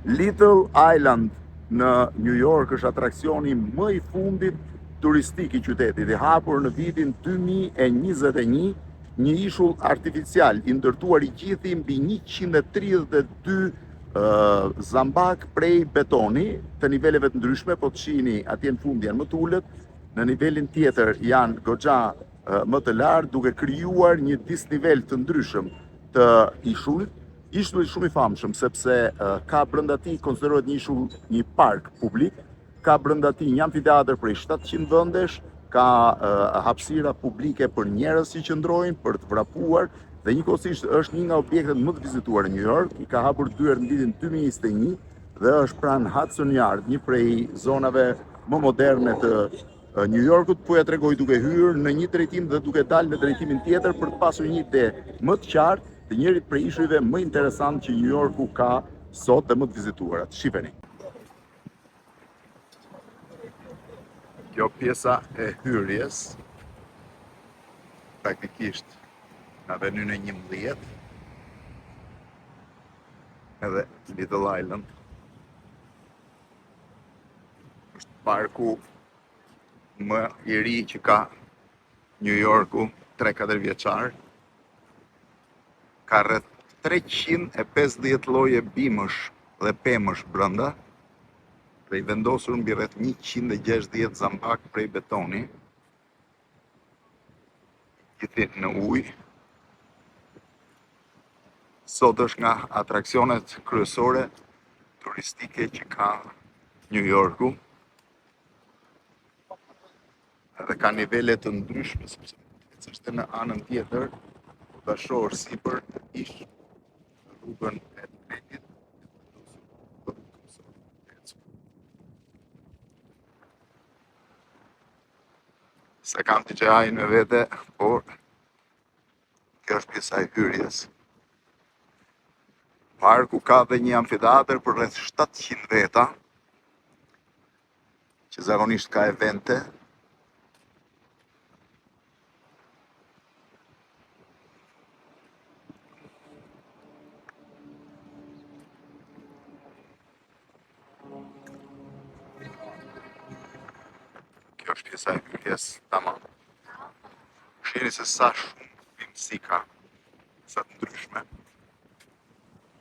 Little Island në New York është atraksioni më i fundit turistik i qytetit, i hapur në vitin 2021, një ishull artificial i ndërtuar i gjithi mbi 132 zambak prej betoni të niveleve të ndryshme, po të shihni atje në fund janë më të ulët, në nivelin tjetër janë goxha më të lartë, duke krijuar një disnivel të ndryshëm të ishullit. Ishulli shumë i famshëm sepse ka brenda tij, konsiderohet një ishull, një park publik, ka brenda tij një amfiteatër prej 700 vendesh, ka hapësira publike për njerëz që qëndrojnë, për të vrapuar, dhe njëkohësisht është një nga objektet më të vizituara në New York. I ka hapur dyert në vitin 2021 dhe është pranë Hudson Yard, një prej zonave më moderne të New Yorkut. Po ja tregoj duke hyrë në një drejtim dhe duke dalë në drejtimin tjetër për të pasur një ide më të qartë të njërit prej ishujve më interesant që New Yorku ka sot dhe më të vizituarat. Shifeni. Kjo pjesa e hyrjes, praktikisht në Avenue 11, edhe Little Island, është parku më i ri që ka New Yorku, 3-4 vjeçar. Ka rreth 350 lloje bimësh dhe pemësh brenda, dhe i vendosur mbi rreth 160 zambak prej betoni, gjithë në ujë. Sot është nga atraksionet kryesore turistike që ka New Yorku, edhe ka nivele të ndryshme, sepse është në anën tjetër, ta shohësh sipër ish rrugën e tretit. Se kam të gjaj në vete, por kjo është pjesa e hyrjes. Parku ka dhe një amfiteatër për rreth 700 veta, që zakonisht ka evente. Kjo është pjesa e hyrjes, tamam. Shihni se sa shumë bimësi ka, sa të ndryshme.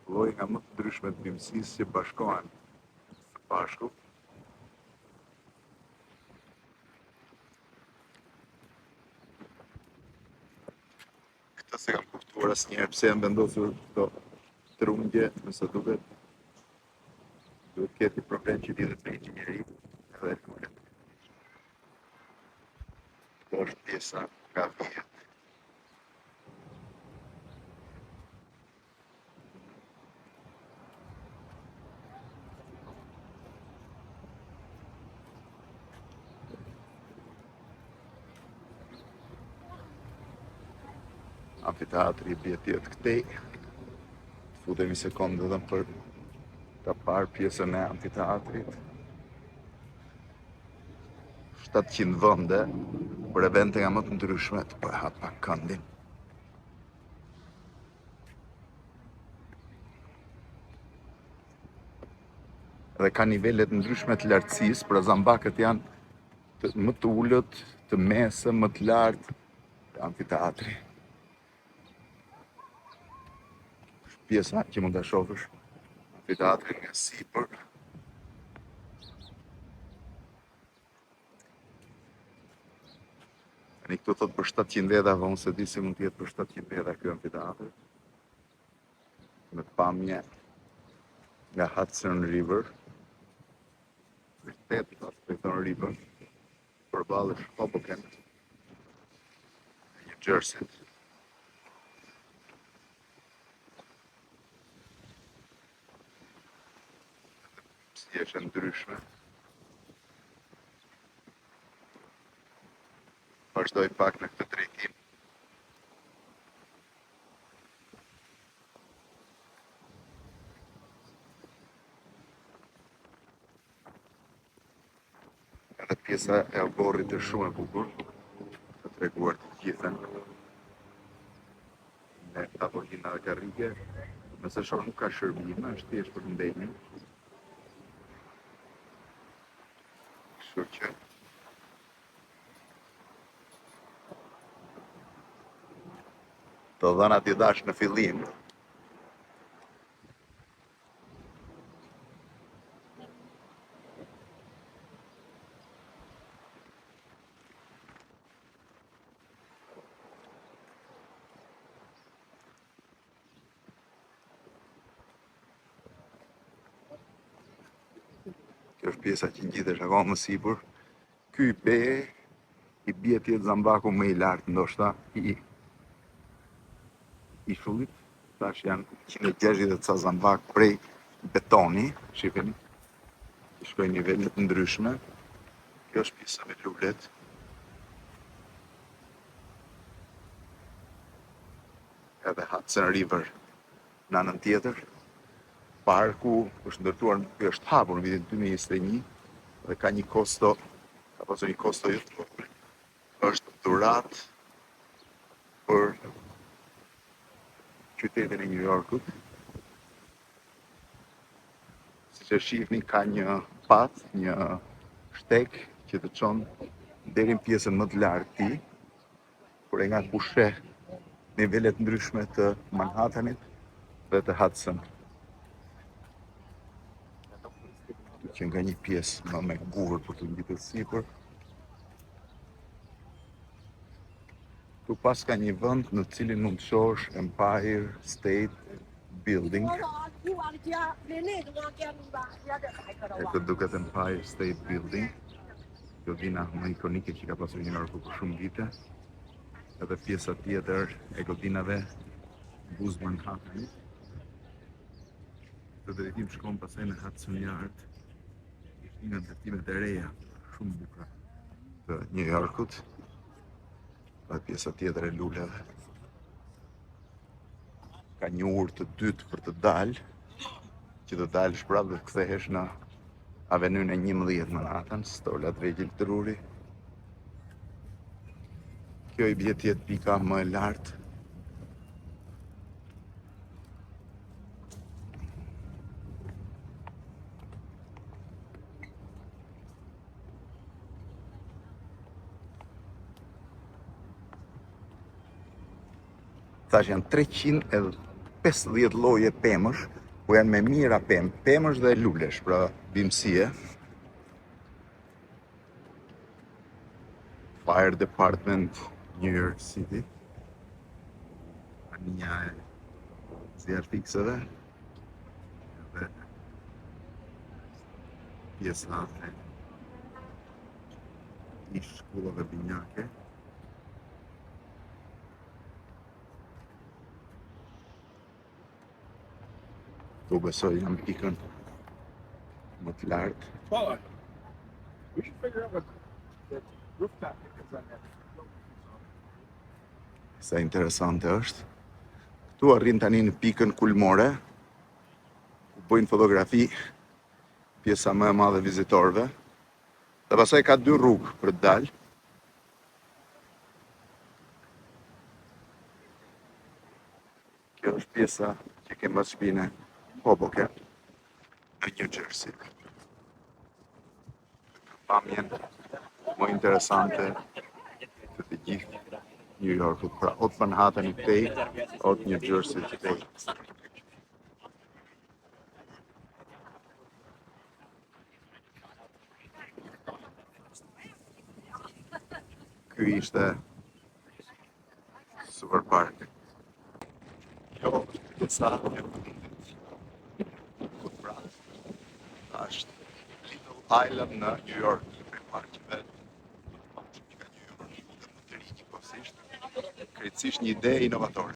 Lloje nga më të ndryshme të bimësisë që bashkohen së bashku. Këtë se kam kuptuar asnjëherë pse janë vendosur këto trungje, nëse duket. Duhet ketë problem që lidhet me inxhinieri edhe nuk. Kjo është pjesa nga vjet. Amfiteatri i bie tjetë këtej. Futemi sekondë edhe për ta parë pjesën e amfiteatrit. 700 vende për evente nga më të ndryshme, të përhat pak këndin. Dhe ka nivelet ndryshme të lartësisë, pra zambakët janë më të ullët, të mesë, më të lartë, amfiteatri. Pjesa që mund ta shohësh amfiteatrin nga sipër. Tani këtu thot për 700 veta, po unë se di si mund të jetë për 700 veta ky amfiteatër. Me pamje nga Hudson River. Vërtet Hudson River. Përballë është Hoboken, New Jersey. Si është ndryshme. Vazhdoj pak në këtë drejtim. Edhe pjesa e oborrit është shumë e bukur, të treguar të gjithën me tavolina dhe karrige. Nëse shoh nuk ka shërbime, është thjesht për ndenjë. Kështu që të dhënat i dash në fillim. Kjo është pjesa që ngjitesh akoma më sipër. Ky be i bie të jetë zambaku më i lartë ndoshta i ishullit. Tash janë 160 ca zambak prej betoni, shifeni. I shkojnë nivele të ndryshme. Kjo është pjesa me lulet. Edhe Hudson River në anën tjetër. Parku është ndërtuar, ky është hapur në vitin 2021 dhe ka një kosto, ka pasur një kosto jo të vogël. Është dhuratë për qytetin e New Yorkut. Siç e shihni ka një path, një shtek që të çon deri në pjesën më të lartë të tij, kur e nga ku sheh nivelet ndryshme të Manhattanit dhe të Hudson. Që nga një pjesë më me gurë për të ngjitur sipër. Tu pas ka një vend në cilin mund të shohësh Empire State Building. E këtë duket Empire State Building. Kjo vina më ikonike që ka pasur New Yorku për shumë vite. Edhe pjesa tjetër e godinave buz Manhattanit. Të drejtim shkon pastaj në Hudson Yard. Nga ndërtimet e reja shumë bukura të New Yorkut. Dhe pjesa tjetër e luleve. Ka një urë të dytë për të dalë, që të dalësh prapë dhe të kthehesh në Avenyn e 11 Manhattan, stolat vegjël të ruri. Kjo i bie të jetë pika më e lartë. Tash janë 350 lloje pemësh, ku janë me mira pemësh dhe lulesh, pra bimësie. Fire Department, New York City. Anija e zjarrfikseve. Dhe pjesa i shkollave binjake. Tu besoj jam pikën më të lartë. Sa interesante është. Këtu arrin tani në pikën kulmore, ku bëjnë fotografi pjesa më e madhe e vizitorëve. Dhe pastaj ka 2 rrugë për të dalë. Kjo është pjesa që ke mbas shpine Hoboken në New Jersey. Pamjen më interesante të të gjithë New Yorkut, pra ot Manhattan i tej, ot New Jersey i tej. Ky ishte Super Park. Kjo është pjesa e është Little Island në New York, për parqeve që ka New York, dhe më të rinjë, krejtësisht një ide inovatore.